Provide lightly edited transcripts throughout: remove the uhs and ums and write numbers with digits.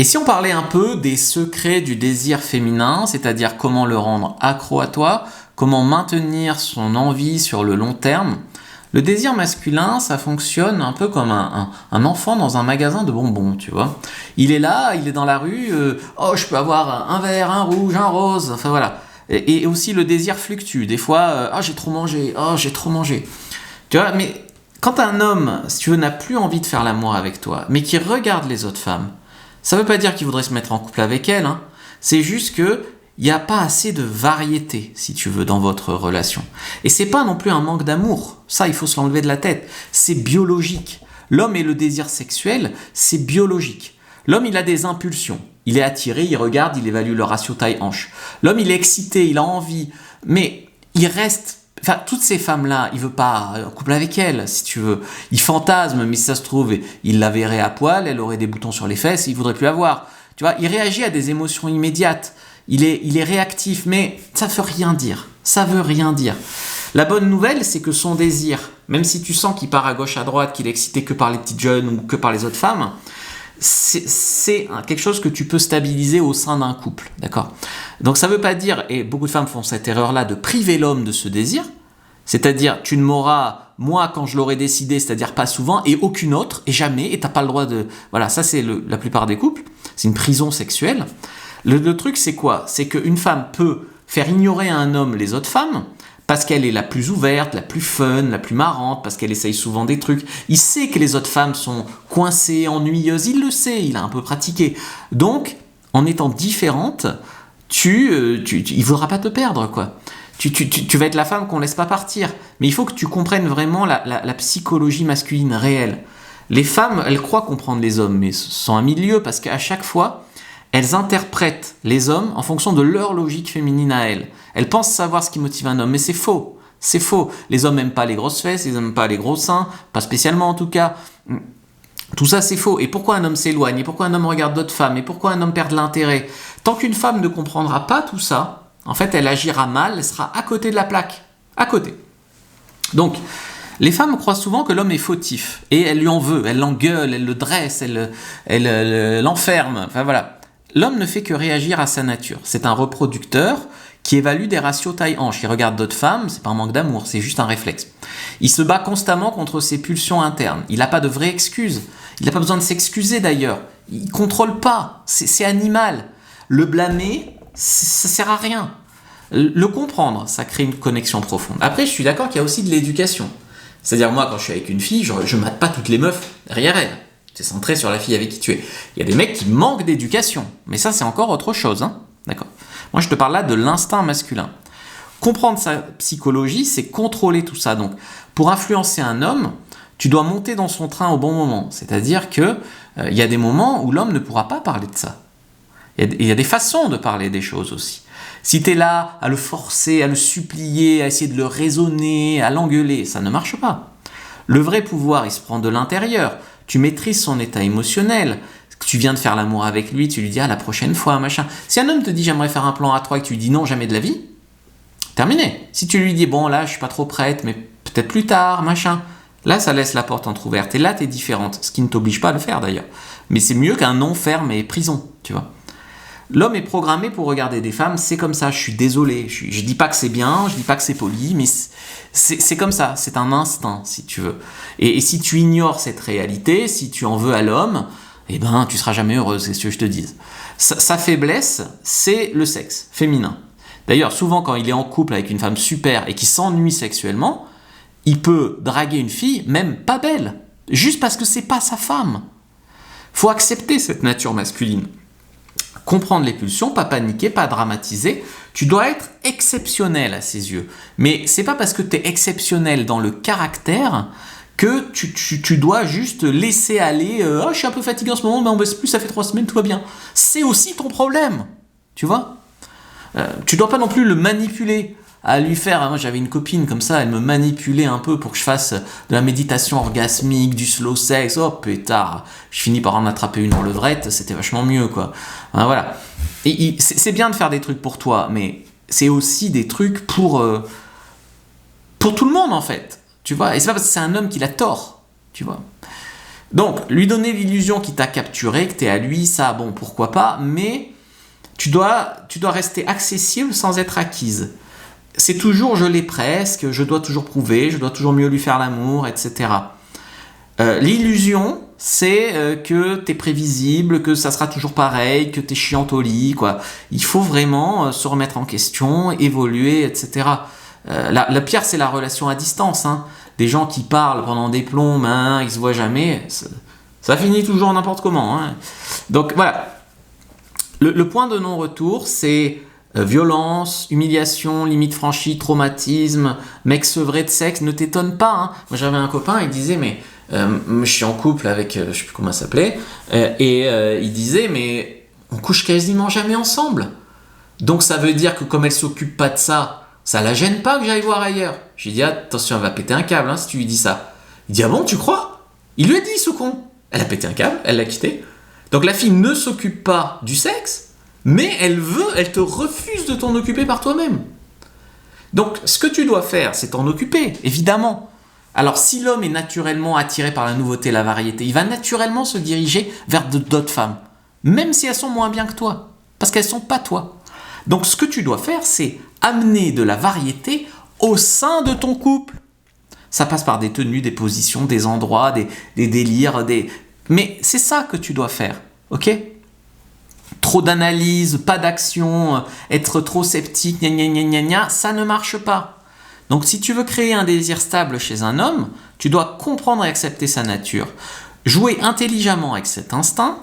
Et si on parlait un peu des secrets du désir féminin, c'est-à-dire comment le rendre accro à toi, comment maintenir son envie sur le long terme, le désir masculin, ça fonctionne un peu comme un enfant dans un magasin de bonbons, tu vois. Il est là, il est dans la rue, oh, je peux avoir un vert, un rouge, un rose, enfin voilà. Et aussi le désir fluctue. Des fois, oh, j'ai trop mangé, oh, j'ai trop mangé. Tu vois, mais quand un homme, si tu veux, n'a plus envie de faire l'amour avec toi, mais qui regarde les autres femmes, ça ne veut pas dire qu'il voudrait se mettre en couple avec elles, hein. C'est juste que il n'y a pas assez de variété, si tu veux, dans votre relation. Et c'est pas non plus un manque d'amour. Ça, il faut se l'enlever de la tête. C'est biologique. L'homme et le désir sexuel, c'est biologique. L'homme, il a des impulsions. Il est attiré, il regarde, il évalue le ratio taille-hanche. L'homme, il est excité, il a envie. Mais il reste... Enfin, toutes ces femmes-là, il veut pas un couple avec elles, si tu veux. Il fantasme, mais si ça se trouve, il la verrait à poil, elle aurait des boutons sur les fesses, il voudrait plus la voir. Tu vois, il réagit à des émotions immédiates. Il est réactif, mais ça veut rien dire. Ça veut rien dire. La bonne nouvelle, c'est que son désir, même si tu sens qu'il part à gauche, à droite, qu'il est excité que par les petites jeunes ou que par les autres femmes, c'est quelque chose que tu peux stabiliser au sein d'un couple, d'accord? Donc ça veut pas dire, et beaucoup de femmes font cette erreur-là, de priver l'homme de ce désir, c'est-à-dire tu ne m'auras, moi, quand je l'aurais décidé, c'est-à-dire pas souvent, et aucune autre, et jamais, et t'as pas le droit de... Voilà, ça c'est la plupart des couples, c'est une prison sexuelle. Le truc, c'est quoi? C'est qu'une femme peut faire ignorer à un homme les autres femmes parce qu'elle est la plus ouverte, la plus fun, la plus marrante, parce qu'elle essaye souvent des trucs. Il sait que les autres femmes sont coincées, ennuyeuses, il le sait, il a un peu pratiqué. Donc, en étant différente, il ne voudra pas te perdre, quoi. Tu vas être la femme qu'on ne laisse pas partir. Mais il faut que tu comprennes vraiment la psychologie masculine réelle. Les femmes, elles croient comprendre les hommes, mais sont un milieu, parce qu'à chaque fois, elles interprètent les hommes en fonction de leur logique féminine à elles. Elles pensent savoir ce qui motive un homme, mais c'est faux. C'est faux. Les hommes n'aiment pas les grosses fesses, ils n'aiment pas les gros seins, pas spécialement en tout cas. Tout ça, c'est faux. Et pourquoi un homme s'éloigne? Et pourquoi un homme regarde d'autres femmes? Et pourquoi un homme perd de l'intérêt? Tant qu'une femme ne comprendra pas tout ça, en fait, elle agira mal, elle sera à côté de la plaque. À côté. Donc, les femmes croient souvent que l'homme est fautif. Et elle lui en veut, elle l'engueule, elle le dresse, elle l'enferme. Enfin voilà. L'homme ne fait que réagir à sa nature. C'est un reproducteur qui évalue des ratios taille-hanche. Il regarde d'autres femmes, c'est pas un manque d'amour, c'est juste un réflexe. Il se bat constamment contre ses pulsions internes. Il n'a pas de vraie excuse. Il n'a pas besoin de s'excuser d'ailleurs. Il ne contrôle pas. C'est animal. Le blâmer, ça sert à rien. Le comprendre, ça crée une connexion profonde. Après, je suis d'accord qu'il y a aussi de l'éducation. C'est-à-dire, moi, quand je suis avec une fille, je ne mate pas toutes les meufs derrière elle. C'est centré sur la fille avec qui tu es. Il y a des mecs qui manquent d'éducation. Mais ça, c'est encore autre chose. Hein, d'accord. Moi, je te parle là de l'instinct masculin. Comprendre sa psychologie, c'est contrôler tout ça. Donc, pour influencer un homme, tu dois monter dans son train au bon moment. C'est-à-dire qu'il y a des moments où l'homme ne pourra pas parler de ça. Il y a des façons de parler des choses aussi. Si tu es là à le forcer, à le supplier, à essayer de le raisonner, à l'engueuler, ça ne marche pas. Le vrai pouvoir, il se prend de l'intérieur. Tu maîtrises son état émotionnel. Tu viens de faire l'amour avec lui, tu lui dis la prochaine fois, machin. Si un homme te dit j'aimerais faire un plan à 3 et que tu lui dis non, jamais de la vie, terminé. Si tu lui dis bon là je suis pas trop prête, mais peut-être plus tard, machin, là ça laisse la porte entrouverte et là tu es différente, ce qui ne t'oblige pas à le faire d'ailleurs. Mais c'est mieux qu'un non ferme et prison, tu vois. L'homme est programmé pour regarder des femmes, c'est comme ça, je suis désolé, je dis pas que c'est bien, je dis pas que c'est poli, mais c'est comme ça, c'est un instinct si tu veux. Et si tu ignores cette réalité, si tu en veux à l'homme, eh ben tu seras jamais heureuse, c'est ce que je te dise. Sa faiblesse, c'est le sexe féminin. D'ailleurs, souvent quand il est en couple avec une femme super et qui s'ennuie sexuellement, il peut draguer une fille, même pas belle, juste parce que c'est pas sa femme. Faut accepter cette nature masculine. Comprendre les pulsions, pas paniquer, pas dramatiser. Tu dois être exceptionnel à ses yeux. Mais c'est pas parce que tu es exceptionnel dans le caractère que tu dois juste laisser aller je suis un peu fatigué en ce moment, mais on baisse plus, ça fait 3 semaines, tout va bien. C'est aussi ton problème. Tu vois, tu dois pas non plus le manipuler. À lui faire, moi j'avais une copine comme ça, elle me manipulait un peu pour que je fasse de la méditation orgasmique, du slow sex, oh pétard, je finis par en attraper une en levrette, c'était vachement mieux quoi. Voilà. Et c'est bien de faire des trucs pour toi, mais c'est aussi des trucs pour tout le monde en fait, tu vois, et c'est pas parce que c'est un homme qu'il a tort, tu vois. Donc, lui donner l'illusion qu'il t'a capturé, que t'es à lui, ça, bon, pourquoi pas, mais tu dois rester accessible sans être acquise. C'est toujours je l'ai presque, je dois toujours prouver, je dois toujours mieux lui faire l'amour, etc. L'illusion, c'est que t'es prévisible, que ça sera toujours pareil, que t'es chiante au lit, quoi. Il faut vraiment se remettre en question, évoluer, etc. La pire, c'est la relation à distance. Hein. Des gens qui parlent pendant des plombes, hein, ils se voient jamais, ça finit toujours n'importe comment. Hein. Donc voilà, le point de non-retour, c'est violence, humiliation, limite franchie, traumatisme, mec sevré de sexe, ne t'étonne pas. Hein. Moi j'avais un copain, il disait mais je suis en couple avec, je sais plus comment ça s'appelait, il disait mais on couche quasiment jamais ensemble. Donc ça veut dire que comme elle s'occupe pas de ça, ça la gêne pas que j'aille voir ailleurs. Je lui dis attention, elle va péter un câble hein, si tu lui dis ça. Il dit ah bon, tu crois? Il lui a dit ce con. Elle a pété un câble, elle l'a quitté. Donc la fille ne s'occupe pas du sexe, mais elle te refuse de t'en occuper par toi-même. Donc ce que tu dois faire, c'est t'en occuper, évidemment. Alors si l'homme est naturellement attiré par la nouveauté, la variété, il va naturellement se diriger vers d'autres femmes, même si elles sont moins bien que toi, parce qu'elles ne sont pas toi. Donc ce que tu dois faire, c'est amener de la variété au sein de ton couple. Ça passe par des tenues, des positions, des endroits, des délires, mais c'est ça que tu dois faire, ok? Trop d'analyse, pas d'action, être trop sceptique, gna gna gna gna gna, ça ne marche pas. Donc si tu veux créer un désir stable chez un homme, tu dois comprendre et accepter sa nature, jouer intelligemment avec cet instinct,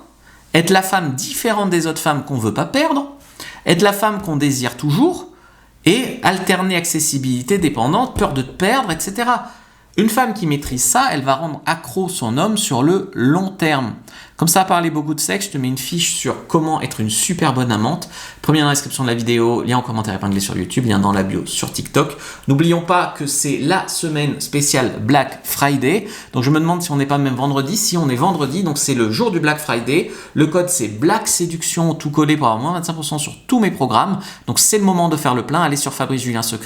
être la femme différente des autres femmes qu'on ne veut pas perdre, être la femme qu'on désire toujours, et alterner accessibilité, dépendante, peur de te perdre, etc. Une femme qui maîtrise ça, elle va rendre accro son homme sur le long terme. Comme ça a parlé beaucoup de sexe, je te mets une fiche sur comment être une super bonne amante. Premier dans la description de la vidéo, lien en commentaire épinglé sur YouTube, lien dans la bio sur TikTok. N'oublions pas que c'est la semaine spéciale Black Friday. Donc je me demande si on n'est pas même vendredi. Si on est vendredi, donc c'est le jour du Black Friday. Le code c'est Black Séduction, tout collé pour avoir moins 25% sur tous mes programmes. Donc c'est le moment de faire le plein. Allez sur Fabrice Julien Secret.